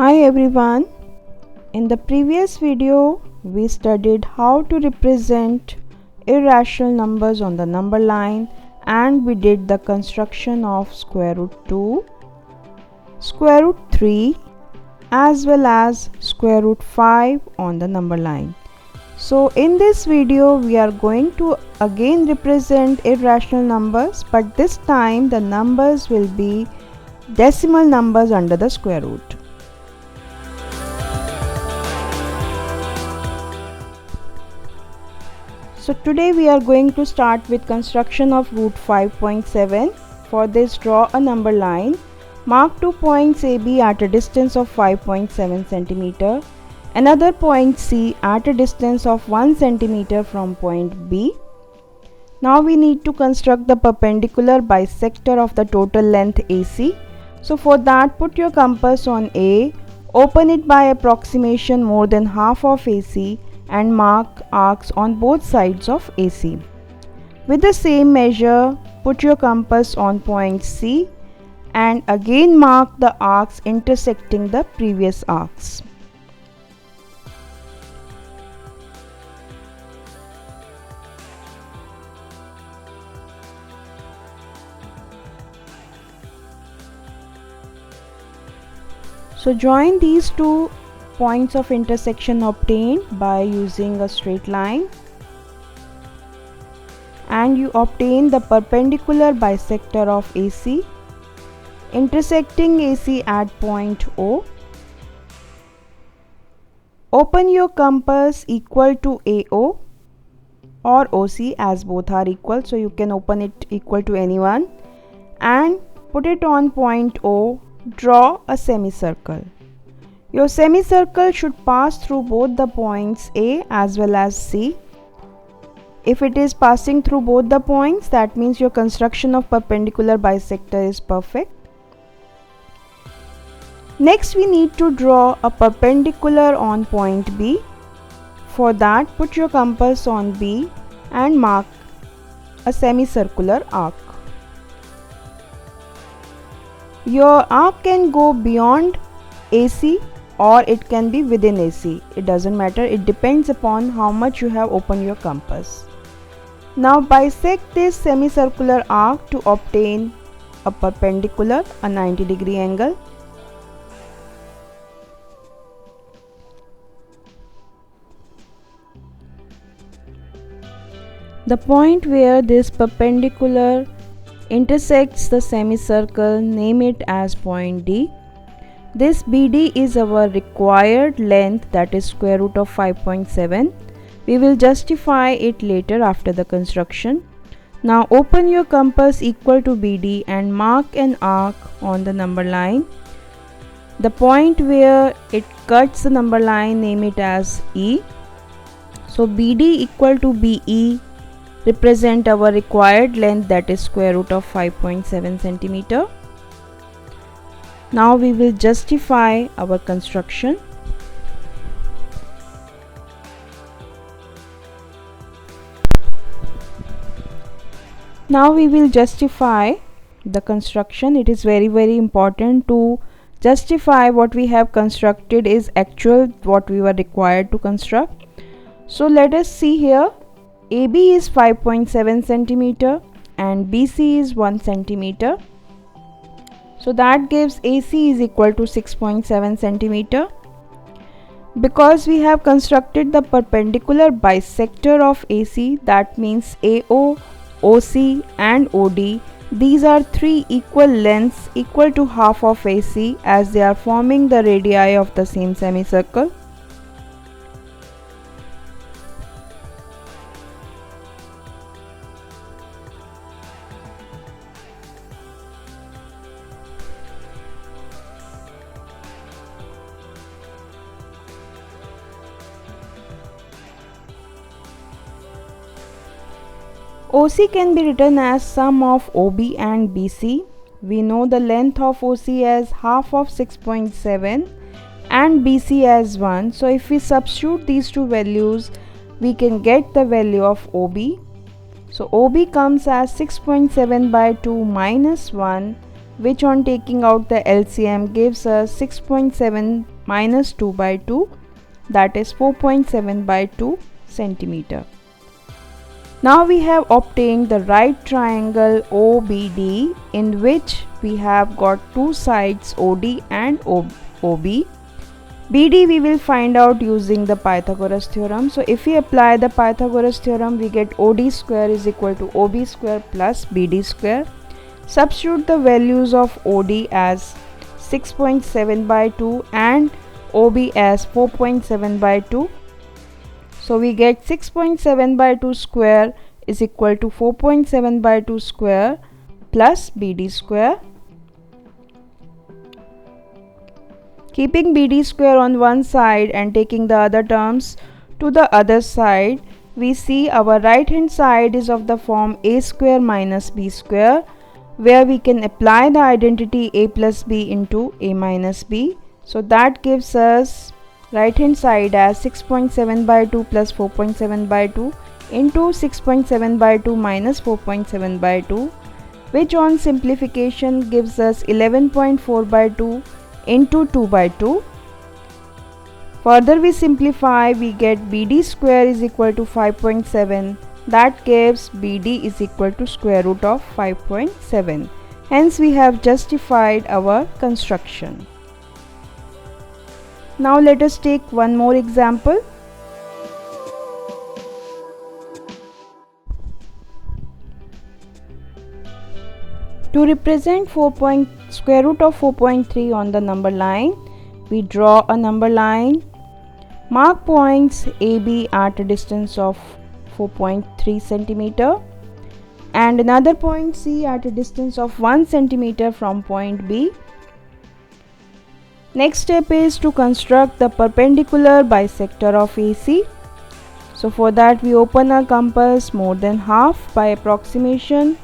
Hi everyone. In the previous video we studied how to represent irrational numbers on the number line, and we did the construction of square root 2, square root 3 as well as square root 5 on the number line. So in this video we are going to again represent irrational numbers, but this time the numbers will be decimal numbers under the square root. So today we are going to start with construction of root 5.7. For this, draw a number line. Mark 2 points AB at a distance of 5.7 cm. Another point C at a distance of 1 cm from point B. Now we need to construct the perpendicular bisector of the total length AC. So for that, put your compass on A, open it by approximation more than half of AC, and mark arcs on both sides of AC. With the same measure, put your compass on point C and again mark the arcs intersecting the previous arcs. So join these two points of intersection obtained by using a straight line, and you obtain the perpendicular bisector of AC intersecting AC at point O. Open your compass equal to AO or OC, as both are equal, so you can open it equal to anyone, and put it on point O. Draw a semicircle. Your semicircle should pass through both the points A as well as C. If it is passing through both the points, that means your construction of perpendicular bisector is perfect. Next, we need to draw a perpendicular on point B. For that, put your compass on B and mark a semicircular arc. Your arc can go beyond AC or it can be within AC. It doesn't matter, it depends upon how much you have opened your compass. Now bisect this semicircular arc to obtain a perpendicular, a 90-degree angle. The point where this perpendicular intersects the semicircle, name it as point D. This BD is our required length, that is square root of 5.7. We will justify it later after the construction. Now open your compass equal to BD and mark an arc on the number line. The point where it cuts the number line, name it as E. So BD equal to BE represent our required length, that is square root of 5.7 cm. Now we will justify our construction. Now we will justify the construction. It is very important to justify what we have constructed is actual what we were required to construct. So let us see here. AB is 5.7 cm and BC is 1 cm. So that gives AC is equal to 6.7 cm. Because we have constructed the perpendicular bisector of AC, that means AO, OC and OD, these are three equal lengths equal to half of AC, as they are forming the radii of the same semicircle. OC can be written as sum of OB and BC. We know the length of OC as half of 6.7 and BC as 1. So if we substitute these two values, we can get the value of OB. So OB comes as 6.7 by 2 minus 1, which on taking out the LCM gives us 6.7 minus 2 by 2, that is 4.7 by 2 centimeter. Now we have obtained the right triangle OBD, in which we have got two sides OD and OB. BD we will find out using the Pythagoras theorem. So if we apply the Pythagoras theorem, we get OD square is equal to OB square plus BD square. Substitute the values of OD as 6.7 by 2 and OB as 4.7 by 2. So we get 6.7 by 2 square is equal to 4.7 by 2 square plus BD square. Keeping BD square on one side and taking the other terms to the other side, we see our right hand side is of the form a square minus b square, where we can apply the identity a plus b into a minus b. So that gives us right hand side as 6.7 by 2 plus 4.7 by 2 into 6.7 by 2 minus 4.7 by 2, which on simplification gives us 11.4 by 2 into 2 by 2. Further we simplify, we get BD square is equal to 5.7. That gives BD is equal to square root of 5.7. Hence we have justified our construction. Now let us take one more example. To represent square root of 4.3 on the number line, we draw a number line. Mark points AB at a distance of 4.3 centimeter and another point C at a distance of 1 centimeter from point B. Next step is to construct the perpendicular bisector of AC. So for that we open a compass more than half by approximation.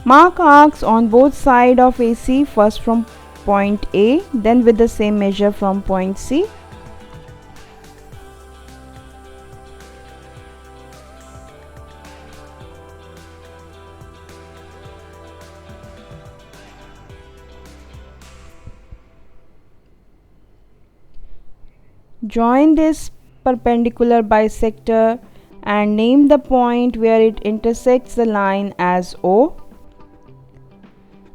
Mark arcs on both sides of AC, first from point A, then with the same measure from point C. Join this perpendicular bisector and name the point where it intersects the line as O.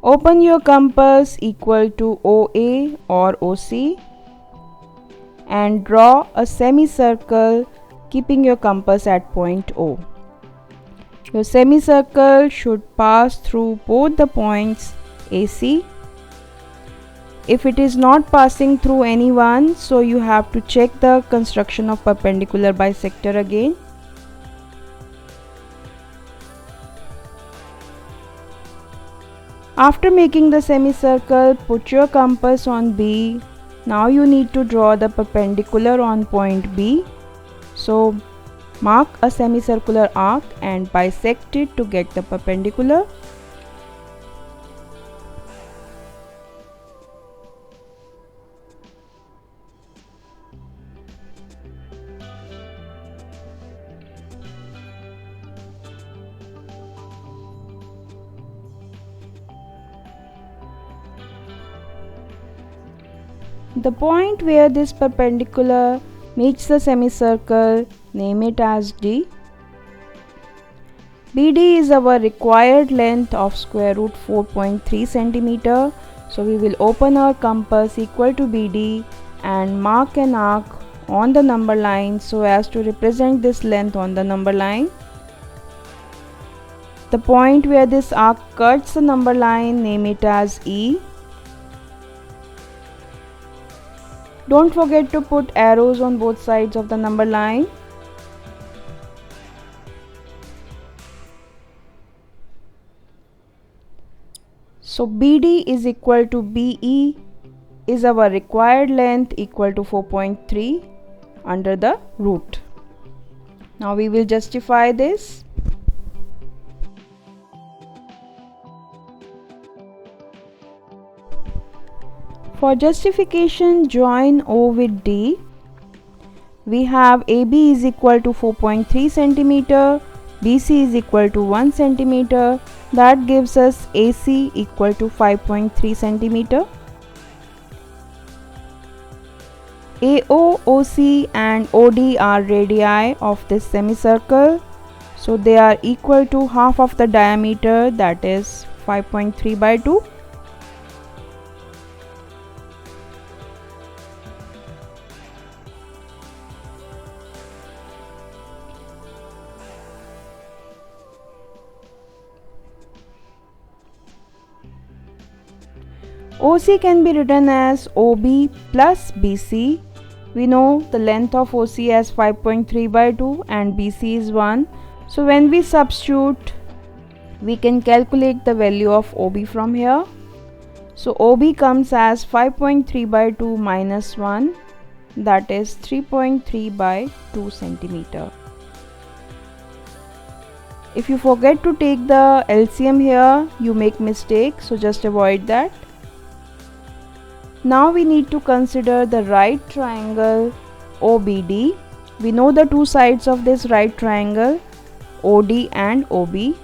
Open your compass equal to OA or OC and draw a semicircle keeping your compass at point O. Your semicircle should pass through both the points AC. If it is not passing through any one, so you have to check the construction of perpendicular bisector again. After making the semicircle, put your compass on B. Now you need to draw the perpendicular on point B. So mark a semicircular arc and bisect it to get the perpendicular. The point where this perpendicular meets the semicircle, name it as D. BD is our required length of square root 4.3 centimeter. So we will open our compass equal to BD and mark an arc on the number line so as to represent this length on the number line. The point where this arc cuts the number line, name it as E. Don't forget to put arrows on both sides of the number line. So BD is equal to BE is our required length equal to 4.3 under the root. Now we will justify this. For justification, join O with D. We have AB is equal to 4.3 centimeter, BC is equal to 1 centimeter. That gives us AC equal to 5.3 centimeter. AO, OC and OD are radii of this semicircle. So they are equal to half of the diameter, that is 5.3 by 2. OC can be written as OB plus BC. We know the length of OC as 5.3 by 2 and BC is 1. So when we substitute, we can calculate the value of OB from here. So OB comes as 5.3 by 2 minus 1, that is 3.3 by 2 centimeter. If you forget to take the LCM here, you make mistake, so just avoid that. Now we need to consider the right triangle OBD. We know the two sides of this right triangle, OD and OB.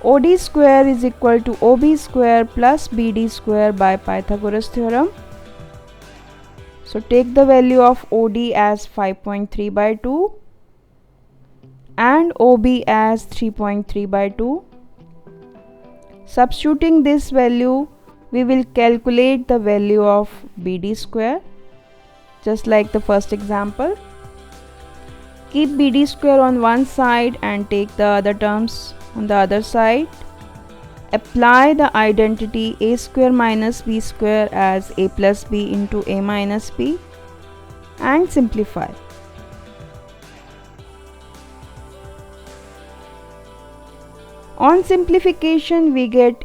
OD square is equal to OB square plus BD square by Pythagoras theorem. So take the value of OD as 5.3 by 2 and OB as 3.3 by 2. Substituting this value, we will calculate the value of BD square, just like the first example. Keep BD square on one side and take the other terms on the other side. Apply the identity A square minus B square as A plus B into A minus B and simplify. On simplification, we get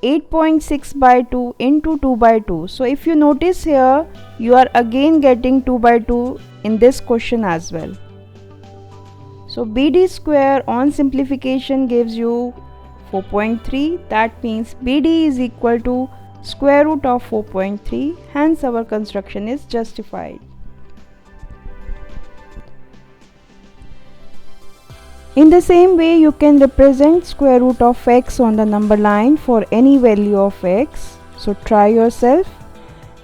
8.6 by 2 into 2 by 2. So if you notice here, you are again getting 2 by 2 in this question as well. So BD square on simplification gives you 4.3. That means BD is equal to square root of 4.3. Hence our construction is justified. In the same way, you can represent square root of x on the number line for any value of x. So try yourself.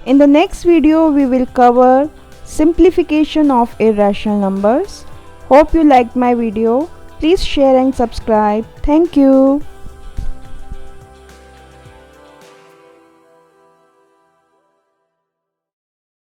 In the next video, we will cover simplification of irrational numbers. Hope you liked my video. Please share and subscribe. Thank you.